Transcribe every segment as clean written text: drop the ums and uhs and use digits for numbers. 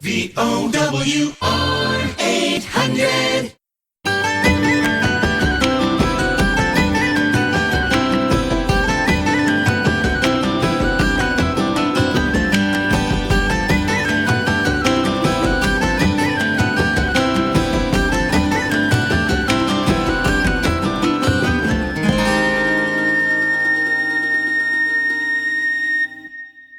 VOWR800.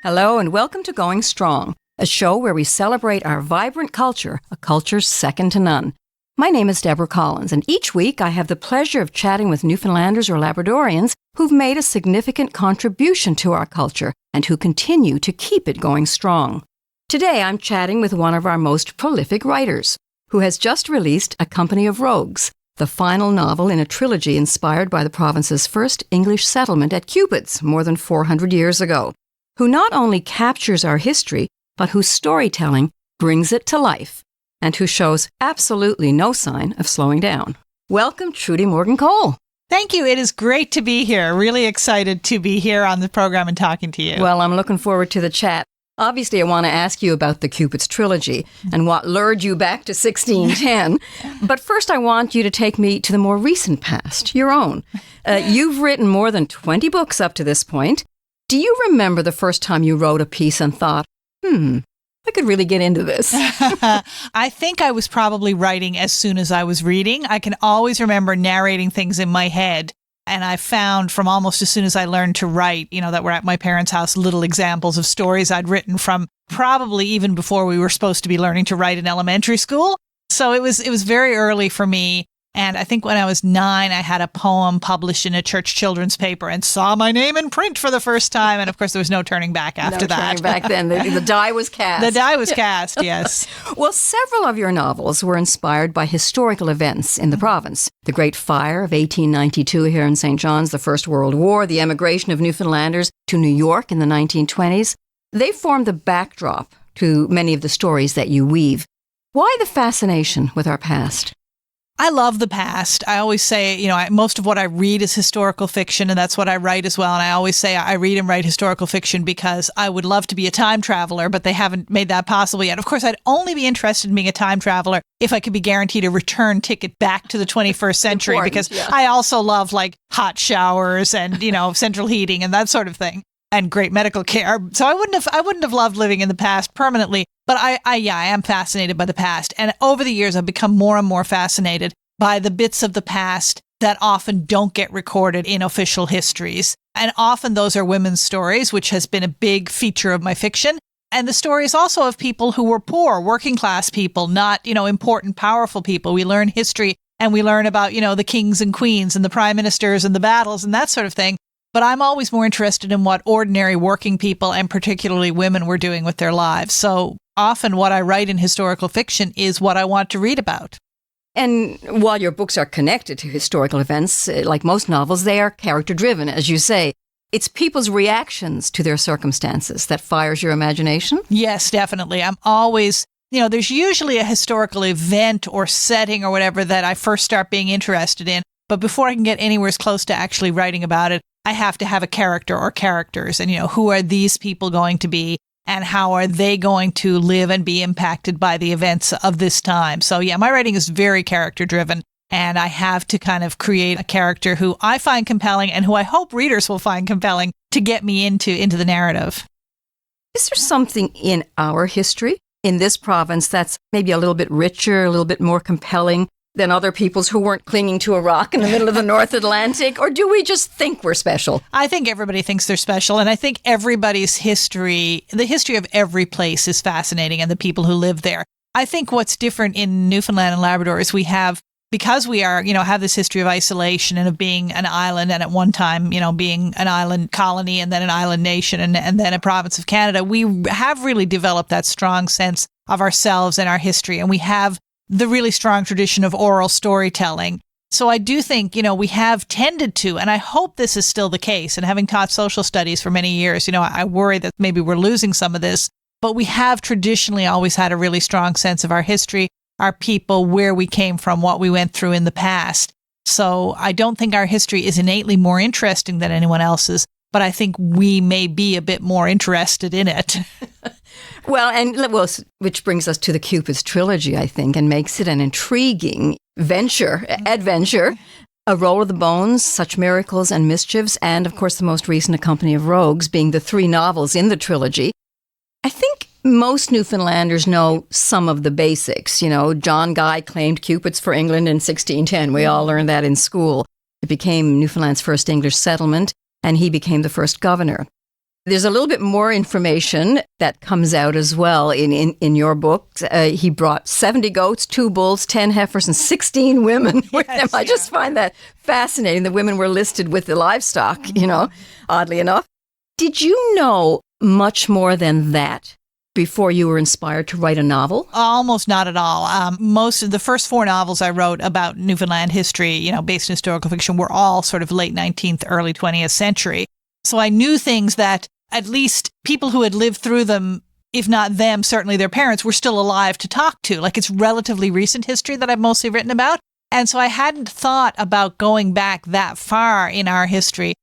Hello and welcome to Going Strong, a show where we celebrate our vibrant culture, a culture second to none. My name is Deborah Collins, and each week I have the pleasure of chatting with Newfoundlanders or Labradorians who've made a significant contribution to our culture and who continue to keep it going strong. Today I'm chatting with one of our most prolific writers, who has just released A Company of Rogues, the final novel in a trilogy inspired by the province's first English settlement at Cupid's more than 400 years ago, who not only captures our history, but whose storytelling brings it to life, and who shows absolutely no sign of slowing down. Welcome, Trudy Morgan-Cole. Thank you. It is great to be here. Really excited to be here on the program and talking to you. Well, I'm looking forward to the chat. Obviously, I want to ask you about the Cupid's trilogy and what lured you back to 1610. But first, I want you to take me to the more recent past, your own. You've written more than 20 books up to this point. Do you remember the first time you wrote a piece and thought, I could really get into this? I think I was probably writing as soon as I was reading. I can always remember narrating things in my head. And I found from almost as soon as I learned to write, that were at my parents' house, little examples of stories I'd written from probably even before we were supposed to be learning to write in elementary school. So it was very early for me. And I think when I was 9, I had a poem published in a church children's paper and saw my name in print for the first time. And of course, there was no turning back after that. No turning back then. The die was cast. The die was cast, yes. Well, several of your novels were inspired by historical events in the province. The Great Fire of 1892 here in St. John's, the First World War, the emigration of Newfoundlanders to New York in the 1920s. They formed the backdrop to many of the stories that you weave. Why the fascination with our past? I love the past. I always say, most of what I read is historical fiction, and that's what I write as well. And I always say I read and write historical fiction because I would love to be a time traveler, but they haven't made that possible yet. Of course, I'd only be interested in being a time traveler if I could be guaranteed a return ticket back to the 21st century, because I also love hot showers and, central heating and that sort of thing, and great medical care. So I wouldn't have loved living in the past permanently. But I am fascinated by the past. And over the years, I've become more and more fascinated by the bits of the past that often don't get recorded in official histories. And often those are women's stories, which has been a big feature of my fiction. And the stories also of people who were poor, working class people, not, important, powerful people. We learn history and we learn about, the kings and queens and the prime ministers and the battles and that sort of thing. But I'm always more interested in what ordinary working people and particularly women were doing with their lives. So often what I write in historical fiction is what I want to read about. And while your books are connected to historical events, like most novels, they are character-driven, as you say. It's people's reactions to their circumstances that fires your imagination? Yes, definitely. I'm always, there's usually a historical event or setting or whatever that I first start being interested in. But before I can get anywhere close to actually writing about it, I have to have a character or characters. And, who are these people going to be? And how are they going to live and be impacted by the events of this time? So my writing is very character driven, and I have to kind of create a character who I find compelling and who I hope readers will find compelling to get me into the narrative. Is there something in our history in this province that's maybe a little bit richer, a little bit more compelling than other people's who weren't clinging to a rock in the middle of the North Atlantic? Or do we just think we're special? I think everybody thinks they're special. And I think everybody's history, the history of every place is fascinating and the people who live there. I think what's different in Newfoundland and Labrador is because we are, have this history of isolation and of being an island and at one time, being an island colony and then an island nation and then a province of Canada, we have really developed that strong sense of ourselves and our history. And we have the really strong tradition of oral storytelling. So I do think, we have tended to, and I hope this is still the case. And having taught social studies for many years, I worry that maybe we're losing some of this, but we have traditionally always had a really strong sense of our history, our people, where we came from, what we went through in the past. So I don't think our history is innately more interesting than anyone else's, but I think we may be a bit more interested in it. Well, which brings us to the Cupid's trilogy, I think, and makes it an intriguing adventure. A Roll of the Bones, Such Miracles and Mischiefs, and of course the most recent, A Company of Rogues, being the 3 novels in the trilogy. I think most Newfoundlanders know some of the basics. You know, John Guy claimed Cupids for England in 1610. We all learned that in school. It became Newfoundland's first English settlement, and he became the first governor. There's a little bit more information that comes out as well in your book. He brought 70 goats, 2 bulls, 10 heifers, and 16 women with him. I just find that fascinating. The women were listed with the livestock, oddly enough. Did you know much more than that before you were inspired to write a novel? Almost not at all. Most of the first 4 novels I wrote about Newfoundland history, based in historical fiction, were all sort of late 19th, early 20th century. So I knew things that at least people who had lived through them, if not them, certainly their parents, were still alive to talk to. Like, it's relatively recent history that I've mostly written about. And so I hadn't thought about going back that far in our history.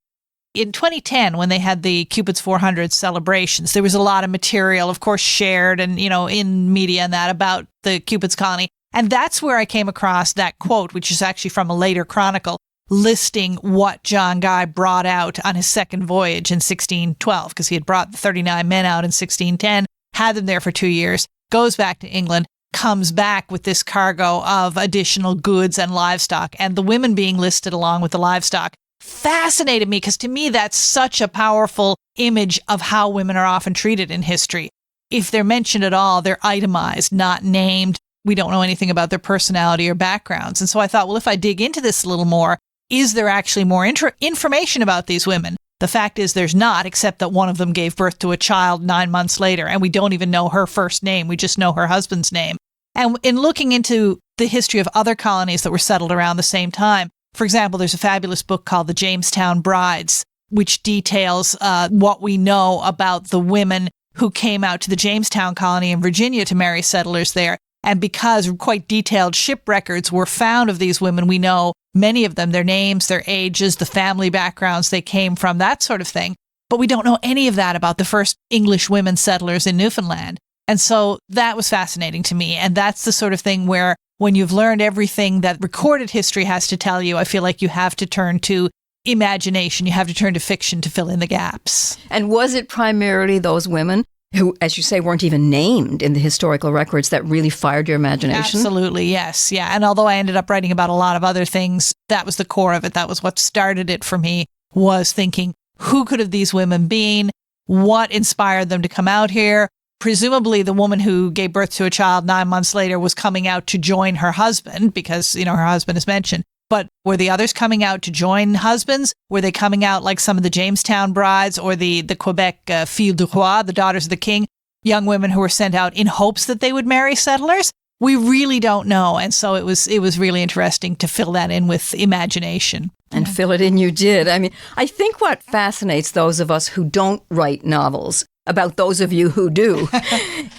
In 2010, when they had the Cupid's 400 celebrations, there was a lot of material, of course, shared and, in media and that about the Cupid's colony. And that's where I came across that quote, which is actually from a later chronicle, listing what John Guy brought out on his second voyage in 1612, because he had brought the 39 men out in 1610, had them there for 2 years, goes back to England, comes back with this cargo of additional goods and livestock, and the women being listed along with the livestock fascinated me, because to me that's such a powerful image of how women are often treated in history. If they're mentioned at all, they're itemized, not named. We don't know anything about their personality or backgrounds. And so I thought, well, if I dig into this a little more, is there actually more information about these women? The fact is there's not, except that one of them gave birth to a child 9 months later, and we don't even know her first name. We just know her husband's name. And in looking into the history of other colonies that were settled around the same time, for example, there's a fabulous book called The Jamestown Brides, which details what we know about the women who came out to the Jamestown colony in Virginia to marry settlers there. And because quite detailed ship records were found of these women, we know many of them, their names, their ages, the family backgrounds they came from, that sort of thing. But we don't know any of that about the first English women settlers in Newfoundland. And so that was fascinating to me. And that's the sort of thing where when you've learned everything that recorded history has to tell you, I feel like you have to turn to imagination. You have to turn to fiction to fill in the gaps. And was it primarily those women who, as you say, weren't even named in the historical records that really fired your imagination? Absolutely, yes. Yeah. And although I ended up writing about a lot of other things, that was the core of it. That was what started it for me, was thinking, who could have these women been? What inspired them to come out here? Presumably the woman who gave birth to a child 9 months later was coming out to join her husband because, her husband is mentioned. But were the others coming out to join husbands? Were they coming out like some of the Jamestown brides or the Quebec filles du roi, the daughters of the king, young women who were sent out in hopes that they would marry settlers? We really don't know. And so it was really interesting to fill that in with imagination. And fill it in you did. I mean, I think what fascinates those of us who don't write novels, about those of you who do,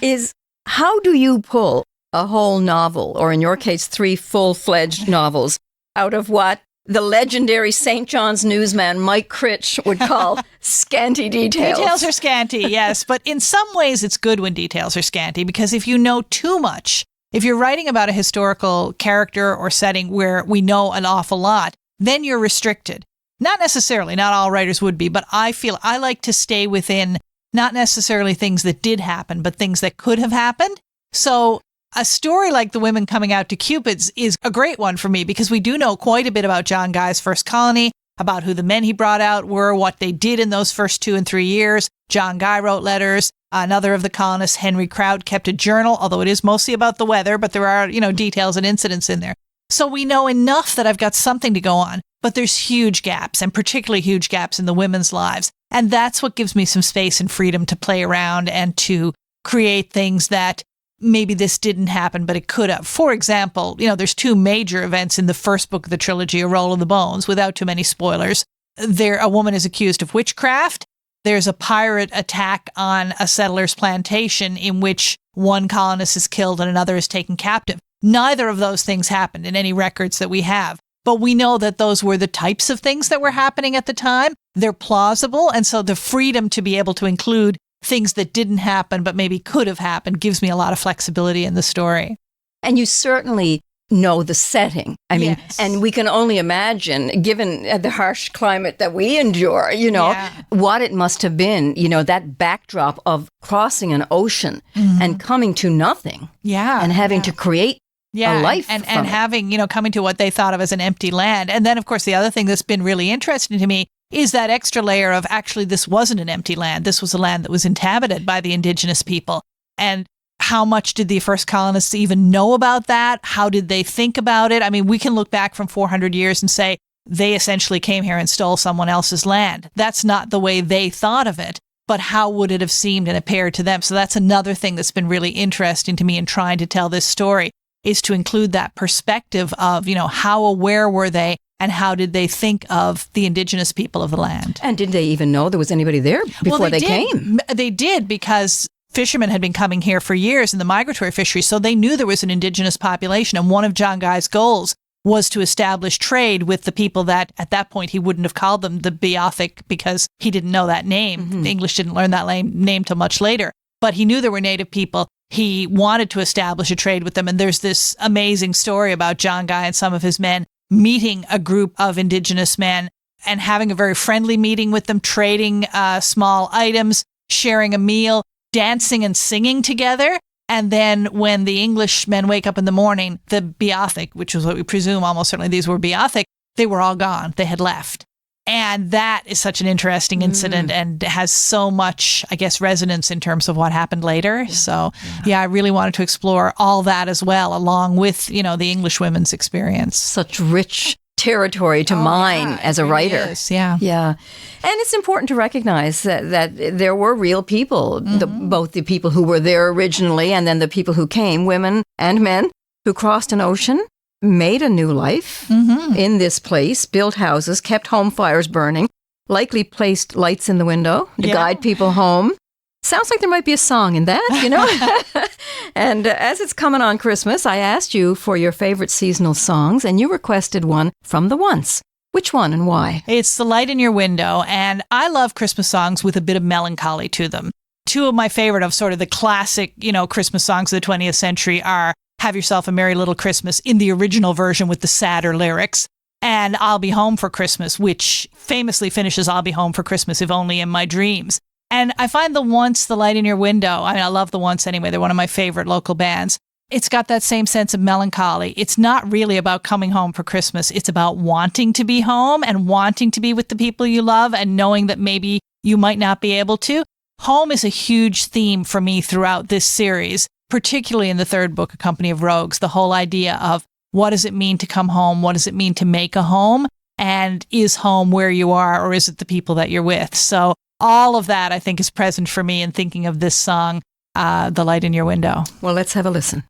is how do you pull a whole novel, or in your case, 3 full-fledged novels, out of what the legendary St. John's newsman Mike Critch would call scanty details. Details are scanty, yes. But in some ways, it's good when details are scanty, because if you know too much, if you're writing about a historical character or setting where we know an awful lot, then you're restricted. Not necessarily, not all writers would be, but I feel I like to stay within not necessarily things that did happen, but things that could have happened. So a story like The Women Coming Out to Cupid's is a great one for me, because we do know quite a bit about John Guy's first colony, about who the men he brought out were, what they did in those first 2 and 3 years. John Guy wrote letters. Another of the colonists, Henry Crowd, kept a journal, although it is mostly about the weather, but there are, details and incidents in there. So we know enough that I've got something to go on, but there's huge gaps, and particularly huge gaps in the women's lives. And that's what gives me some space and freedom to play around and to create things that maybe this didn't happen, but it could have. For example, there's 2 major events in the first book of the trilogy, A Roll of the Bones, without too many spoilers. A woman is accused of witchcraft. There's a pirate attack on a settler's plantation in which one colonist is killed and another is taken captive. Neither of those things happened in any records that we have. but we know that those were the types of things that were happening at the time. They're plausible. And so the freedom to be able to include things that didn't happen but maybe could have happened gives me a lot of flexibility in the story. And you certainly know the setting. I mean, Yes. and we can only imagine, given the harsh climate that we endure, what it must have been, that backdrop of crossing an ocean and coming to nothing. Yeah. And having to create a life and from it. having, coming to what they thought of as an empty land. And then, of course, the other thing that's been really interesting to me is that extra layer of actually this wasn't an empty land. This was a land that was inhabited by the indigenous people. And how much did the first colonists even know about that? How did they think about it? I mean, we can look back from 400 years and say they essentially came here and stole someone else's land. That's not the way they thought of it, but how would it have seemed and appeared to them? So that's another thing that's been really interesting to me in trying to tell this story, is to include that perspective of, how aware were they and how did they think of the indigenous people of the land? And did they even know there was anybody there before they came? They did, because fishermen had been coming here for years in the migratory fisheries, so they knew there was an indigenous population. And one of John Guy's goals was to establish trade with the people that, at that point, he wouldn't have called them the Beothuk because he didn't know that name. The English didn't learn that name till much later. But he knew there were native people. He wanted to establish a trade with them. And there's this amazing story about John Guy and some of his men meeting a group of indigenous men and having a very friendly meeting with them, trading small items, sharing a meal, dancing and singing together. And then when the Englishmen wake up in the morning, the Beothuk, which was what we presume almost certainly these were Beothuk, they were all gone. They had left. And that is such an interesting incident and has so much, I guess, resonance in terms of what happened later. So, I really wanted to explore all that as well, along with, the English women's experience. Such rich territory to mine as a writer. Is, yeah. And it's important to recognize that there were real people, both the people who were there originally and then the people who came, women and men, who crossed an ocean, made a new life in this place, built houses, kept home fires burning, likely placed lights in the window to guide people home. Sounds like there might be a song in that, And as it's coming on Christmas, I asked you for your favorite seasonal songs, and you requested one from The Once. Which one and why? It's The Light in Your Window, and I love Christmas songs with a bit of melancholy to them. Two of my favorite of sort of the classic, Christmas songs of the 20th century are Have Yourself a Merry Little Christmas in the original version with the sadder lyrics, and I'll Be Home for Christmas, which famously finishes I'll be home for Christmas if only in my dreams. And I find The Once, The Light in Your Window, I love The Once anyway. They're one of my favorite local bands. It's got that same sense of melancholy. It's not really about coming home for Christmas. It's about wanting to be home and wanting to be with the people you love and knowing that maybe you might not be able to. Home is a huge theme for me throughout this series, particularly in the third book, A Company of Rogues, the whole idea of what does it mean to come home? What does it mean to make a home? And is home where you are, or is it the people that you're with? So all of that, I think, is present for me in thinking of this song, The Light in Your Window. Well, let's have a listen.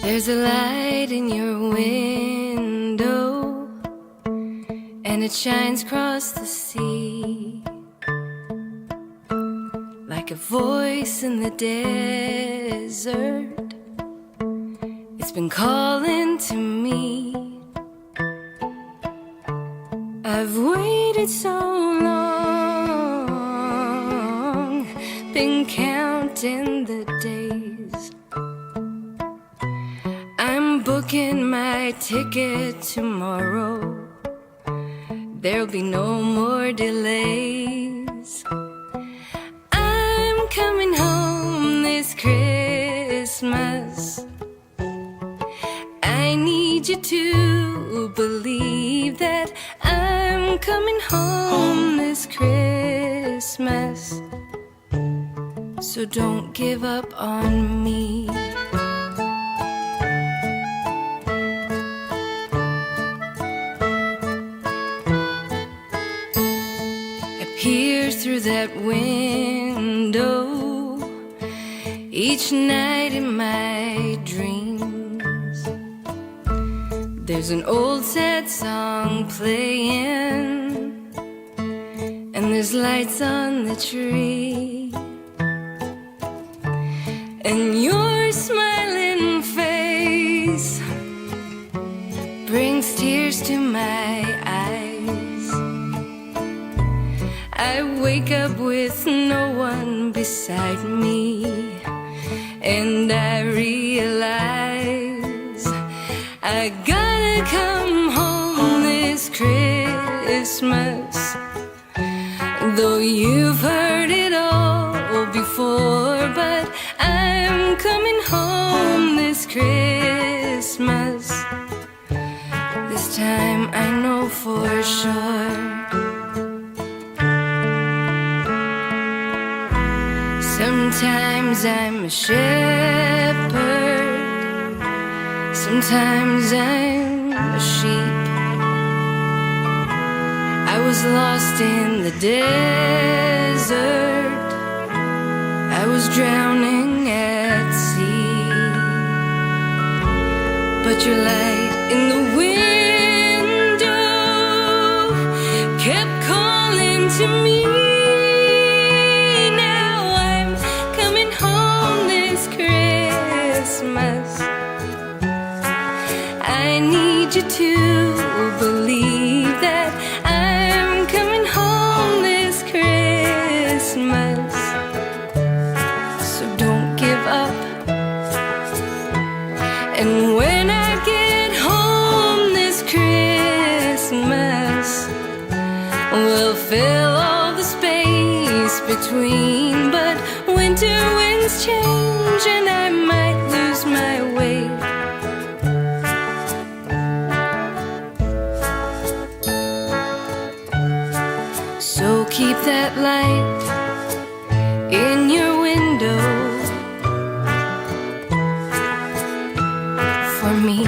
There's a light in your window, and it shines across the sea, like a voice in the desert. It's been calling to me. I've waited so long, been counting the days. I'm booking my ticket tomorrow. There'll be no more delays. I'm coming home this Christmas. I need you to believe that I'm coming home this Christmas. So don't give up on me. Peer through that window each night in my dreams. There's an old sad song playing, and there's lights on the tree, and your smiling face brings tears to my eyes. I wake up with no one beside me, and I realize I gotta come home this Christmas. Though you've heard it all before, but I'm coming home this Christmas. This time I know for sure. Sometimes I'm a shepherd, sometimes I'm a sheep. I was lost in the desert, I was drowning at sea, but your light in the window kept calling to me. I need you to believe that I'm coming home this Christmas. So don't give up. And when I get home this Christmas, we'll fill all the space between. But winter winds change and I might lose my way. So keep that light in your window for me.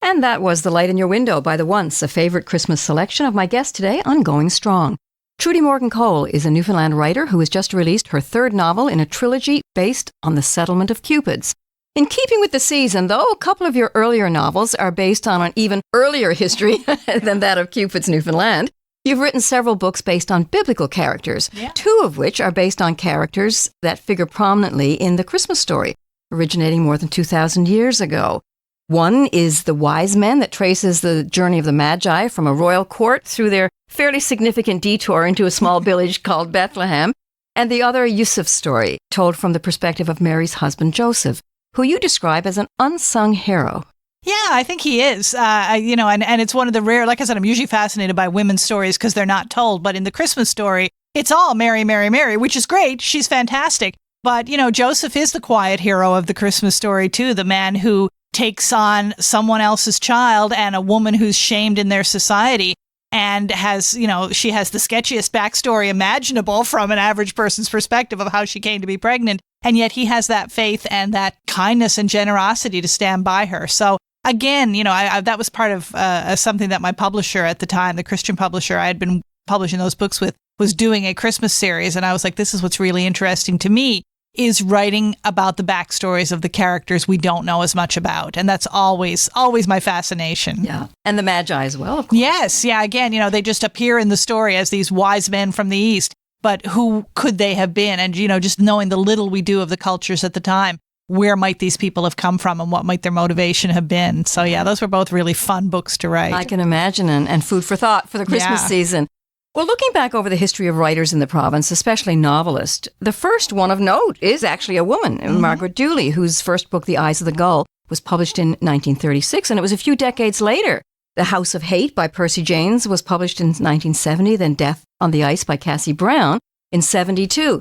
And that was The Light in Your Window by the Once, a favorite Christmas selection of my guest today on Going Strong. Trudy Morgan-Cole is a Newfoundland writer who has just released her third novel in a trilogy based on the settlement of Cupids. In keeping with the season, though, a couple of your earlier novels are based on an even earlier history than that of Cupid's Newfoundland. You've written several books based on biblical characters, two of which are based on characters that figure prominently in the Christmas story, originating more than 2,000 years ago. One is The Wise Men, that traces the journey of the Magi from a royal court through their fairly significant detour into a small village called Bethlehem. And the other, Yusuf's story, told from the perspective of Mary's husband, Joseph, who you describe as an unsung hero. Yeah, I think he is. And it's one of the rare, like I said, I'm usually fascinated by women's stories because they're not told. But in the Christmas story, it's all Mary, Mary, Mary, which is great. She's fantastic. But, Joseph is the quiet hero of the Christmas story, too. The man who takes on someone else's child and a woman who's shamed in their society and has, she has the sketchiest backstory imaginable from an average person's perspective of how she came to be pregnant. And yet he has that faith and that kindness and generosity to stand by her. So again, that was part of something that my publisher at the time, the Christian publisher I had been publishing those books with, was doing a Christmas series. And I was like, this is what's really interesting to me, is writing about the backstories of the characters we don't know as much about. And that's always my fascination. Yeah. And the Magi as well, of course. Yes. Yeah. Again, they just appear in the story as these wise men from the East. But who could they have been? And, just knowing the little we do of the cultures at the time, where might these people have come from and what might their motivation have been? So, yeah, those were both really fun books to write. I can imagine, and food for thought for the Christmas season. Well, looking back over the history of writers in the province, especially novelists, the first one of note is actually a woman, Margaret Dooley, whose first book, The Eyes of the Gull, was published in 1936, and it was a few decades later The House of Hate by Percy James was published in 1970, then Death on the Ice by Cassie Brown in 72.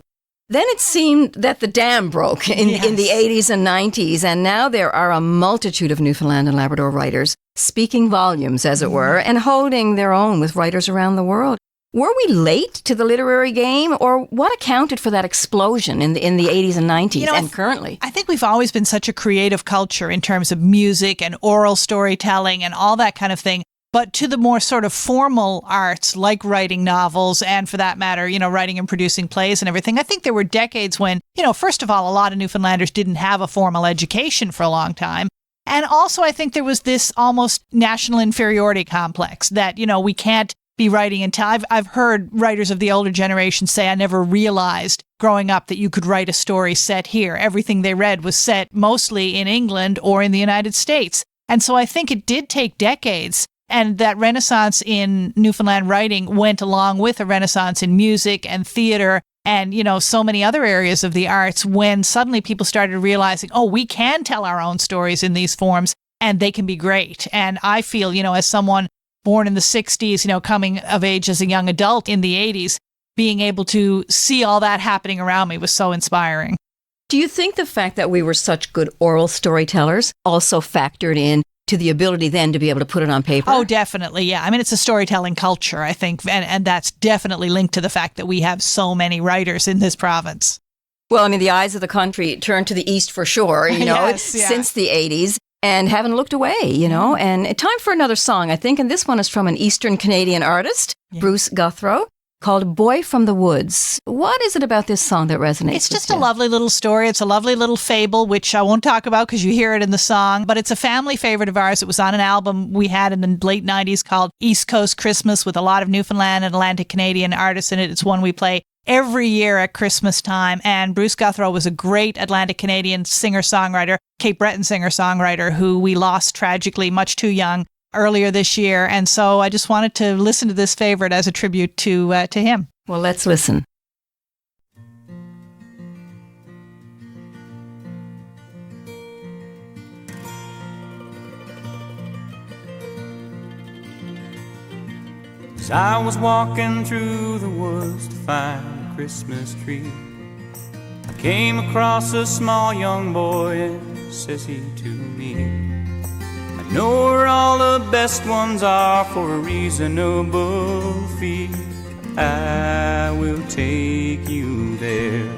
Then it seemed that the dam broke in the 80s and 90s, and now there are a multitude of Newfoundland and Labrador writers speaking volumes, as it were, and holding their own with writers around the world. Were we late to the literary game, or what accounted for that explosion in the 80s and 90s and currently? I think we've always been such a creative culture in terms of music and oral storytelling and all that kind of thing. But to the more sort of formal arts, like writing novels and, for that matter, writing and producing plays and everything, I think there were decades when, first of all, a lot of Newfoundlanders didn't have a formal education for a long time. And also, I think there was this almost national inferiority complex that, we can't be writing until I've heard writers of the older generation say, I never realized growing up that you could write a story set here. Everything they read was set mostly in England or in the United States. And so I think it did take decades. And that renaissance in Newfoundland writing went along with a renaissance in music and theater and, so many other areas of the arts when suddenly people started realizing, oh, we can tell our own stories in these forms and they can be great. And I feel, as someone born in the 60s, coming of age as a young adult in the 80s, being able to see all that happening around me was so inspiring. Do you think the fact that we were such good oral storytellers also factored in to the ability then to be able to put it on paper? Oh, definitely, yeah. I mean, it's a storytelling culture, I think, and that's definitely linked to the fact that we have so many writers in this province. Well, I mean, the eyes of the country turned to the east for sure, since the 80s. And haven't looked away, And time for another song, I think. And this one is from an Eastern Canadian artist, Bruce Guthrow, called Boy from the Woods. What is it about this song that resonates with you? It's just a lovely little story. It's a lovely little fable, which I won't talk about because you hear it in the song. But it's a family favorite of ours. It was on an album we had in the late 90s called East Coast Christmas with a lot of Newfoundland and Atlantic Canadian artists in it. It's one we play every year at Christmas time. And Bruce Guthrow was a great Atlantic Canadian singer-songwriter, Cape Breton singer-songwriter, who we lost tragically much too young earlier this year. And so I just wanted to listen to this favorite as a tribute to him. Well, let's listen. As I was walking through the woods to find a Christmas tree, I came across a small young boy, and says he to me, I know where all the best ones are for a reasonable fee. I will take you there.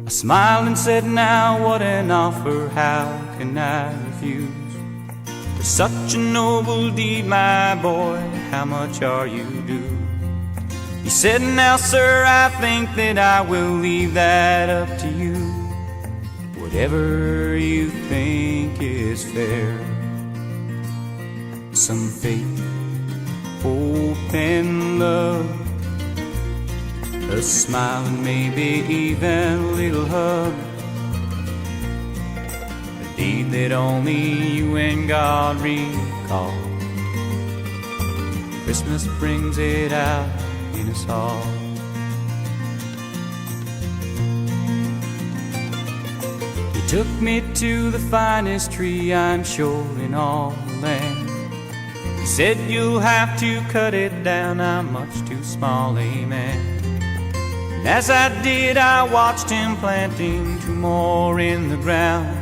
I smiled and said, now what an offer, how can I refuse? For such a noble deed, my boy, how much are you due? He said, now sir, I think that I will leave that up to you. Whatever you think is fair. Some faith, hope and love, a smile and maybe even a little hug, a deed that only you and God recall. Christmas brings it out in us all. He took me to the finest tree, I'm sure, in all the land. He said, you'll have to cut it down, I'm much too small a man. And as I did, I watched him planting two more in the ground.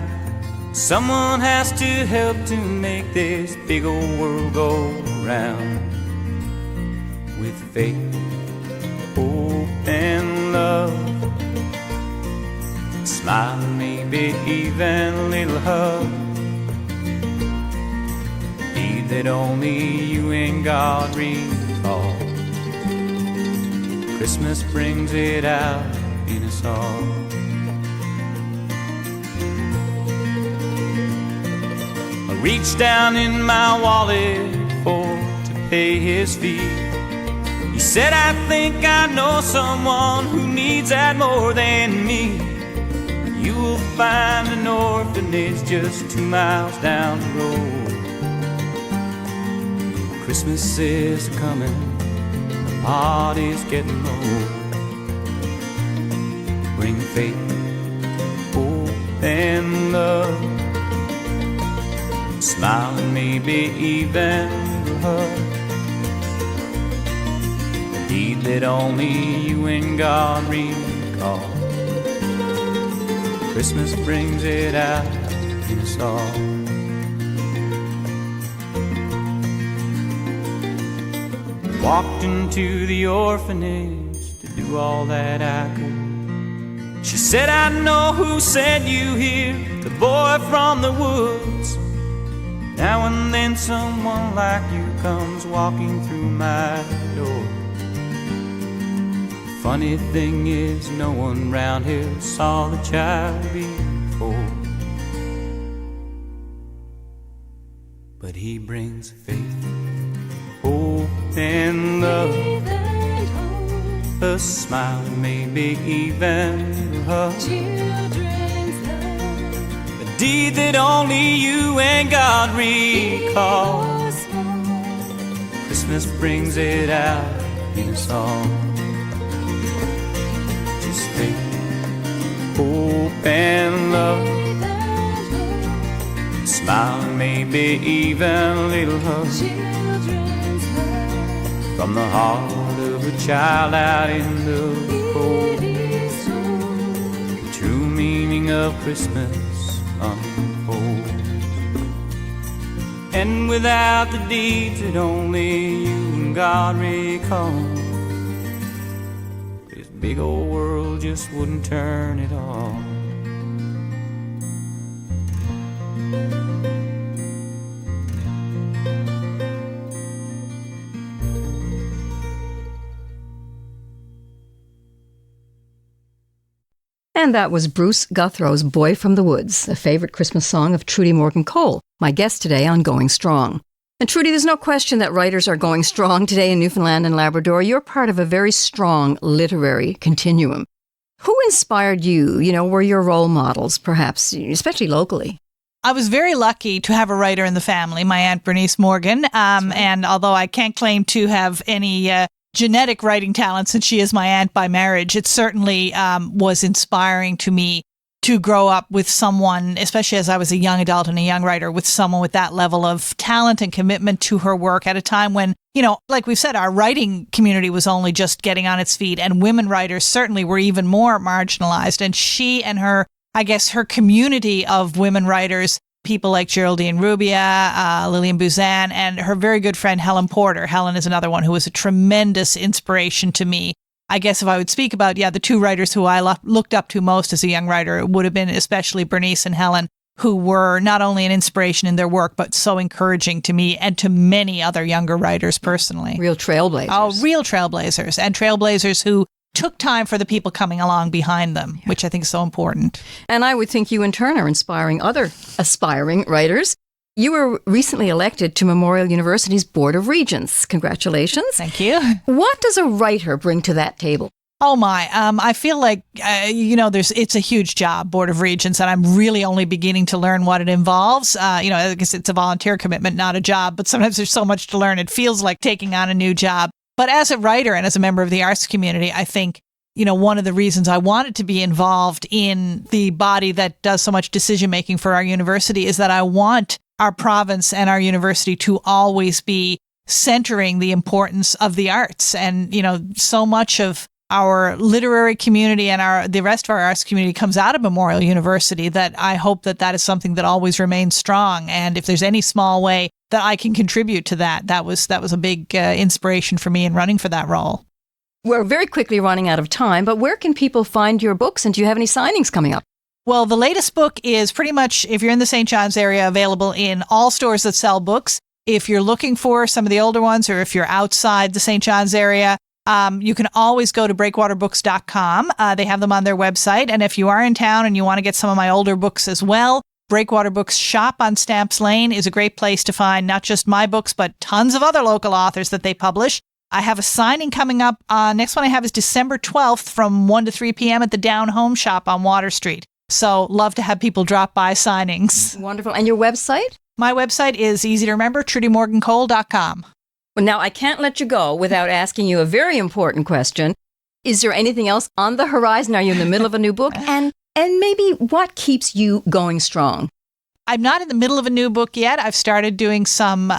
Someone has to help to make this big old world go round. With faith, hope and love, a smile and maybe even a little hug, a deed that only you and God recall. Christmas brings it out in us all. I reached down in my wallet for to pay his fee. He said, I think I know someone who needs that more than me. You will find an orphanage just 2 miles down the road. Christmas is coming, the party's getting low. Bring faith, hope and love, smile and maybe even a hug. A deed that only you and God recall. Christmas brings it out in us all. Walked into the orphanage to do all that I could. She said, I know who sent you here, the boy from the woods. Now and then someone like you comes walking through my door. Funny thing is, no one round here saw the child before. But he brings faith, hope, and love, a smile, maybe even a hug, a deed that only you and God recall. Christmas brings it out in us all. Just faith, hope, and love, a smile, and maybe even a little hug, from the heart of a child out in the cold. The true meaning of Christmas unfold. And without the deeds that only you and God recall, this big old world just wouldn't turn at all. And that was Bruce Guthrow's Boy from the Woods, a favorite Christmas song of Trudy Morgan-Cole, my guest today on Going Strong. And Trudy, there's no question that writers are going strong today in Newfoundland and Labrador. You're part of a very strong literary continuum. Who inspired you? Were your role models, perhaps, especially locally? I was very lucky to have a writer in the family, my Aunt Bernice Morgan. Right. And although I can't claim to have any genetic writing talent since she is my aunt by marriage, it certainly was inspiring to me to grow up with someone, especially as I was a young adult and a young writer, with someone with that level of talent and commitment to her work at a time when, like we've said, our writing community was only just getting on its feet, and women writers certainly were even more marginalized. And she and her community of women writers, people like Geraldine Rubia, Lillian Buzan, and her very good friend Helen Porter. Helen is another one who was a tremendous inspiration to me. I guess if I would speak about, the two writers who I looked up to most as a young writer, it would have been especially Bernice and Helen, who were not only an inspiration in their work, but so encouraging to me and to many other younger writers personally. Real trailblazers. Oh, real trailblazers, and trailblazers who took time for the people coming along behind them, which I think is so important. And I would think you in turn are inspiring other aspiring writers. You were recently elected to Memorial University's Board of Regents. Congratulations. Thank you. What does a writer bring to that table? Oh my, I feel like, it's a huge job, Board of Regents, and I'm really only beginning to learn what it involves. I guess it's a volunteer commitment, not a job, but sometimes there's so much to learn. It feels like taking on a new job. But as a writer and as a member of the arts community, I think, one of the reasons I wanted to be involved in the body that does so much decision-making for our university is that I want our province and our university to always be centering the importance of the arts. And, so much of our literary community and the rest of our arts community comes out of Memorial University, that I hope that is something that always remains strong. And if there's any small way that I can contribute to that was a big inspiration for me in running for that role. We're very quickly running out of time, but where can people find your books, and do you have any signings coming up? Well, the latest book is pretty much, if you're in the St. John's area, available in all stores that sell books. If you're looking for some of the older ones, or if you're outside the St. John's area, you can always go to breakwaterbooks.com. They have them on their website. And if you are in town and you want to get some of my older books as well, Breakwater Books shop on Stamps Lane is a great place to find not just my books, but tons of other local authors that they publish. I have a signing coming up. Next one I have is December 12th from 1 to 3 p.m. at the Down Home Shop on Water Street. So love to have people drop by signings. Wonderful. And your website? My website is easy to remember, trudymorgancole.com. Well, now I can't let you go without asking you a very important question. Is there anything else on the horizon? Are you in the middle of a new book? And maybe what keeps you going strong? I'm not in the middle of a new book yet. I've started doing some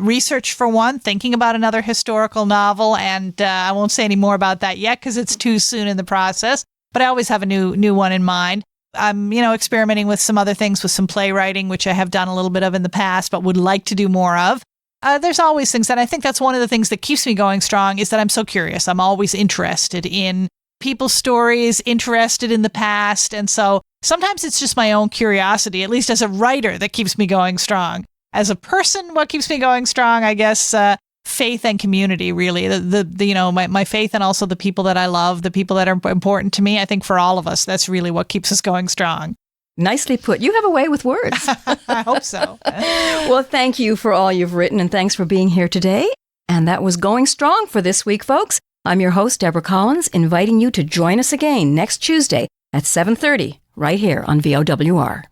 research for one, thinking about another historical novel, and I won't say any more about that yet because it's too soon in the process, but I always have a new one in mind. I'm, experimenting with some other things, with some playwriting, which I have done a little bit of in the past, but would like to do more of. There's always things, and I think that's one of the things that keeps me going strong is that I'm so curious. I'm always interested in people's stories, interested in the past, and so sometimes it's just my own curiosity, at least as a writer, that keeps me going strong. As a person, what keeps me going strong, I guess, faith and community, really. My faith and also the people that I love, the people that are important to me. I think for all of us, that's really what keeps us going strong. Nicely put. You have a way with words. I hope so. Well, thank you for all you've written, and thanks for being here today. And that was Going Strong for this week, folks. I'm your host, Deborah Collins, inviting you to join us again next Tuesday at 7:30, right here on VOWR.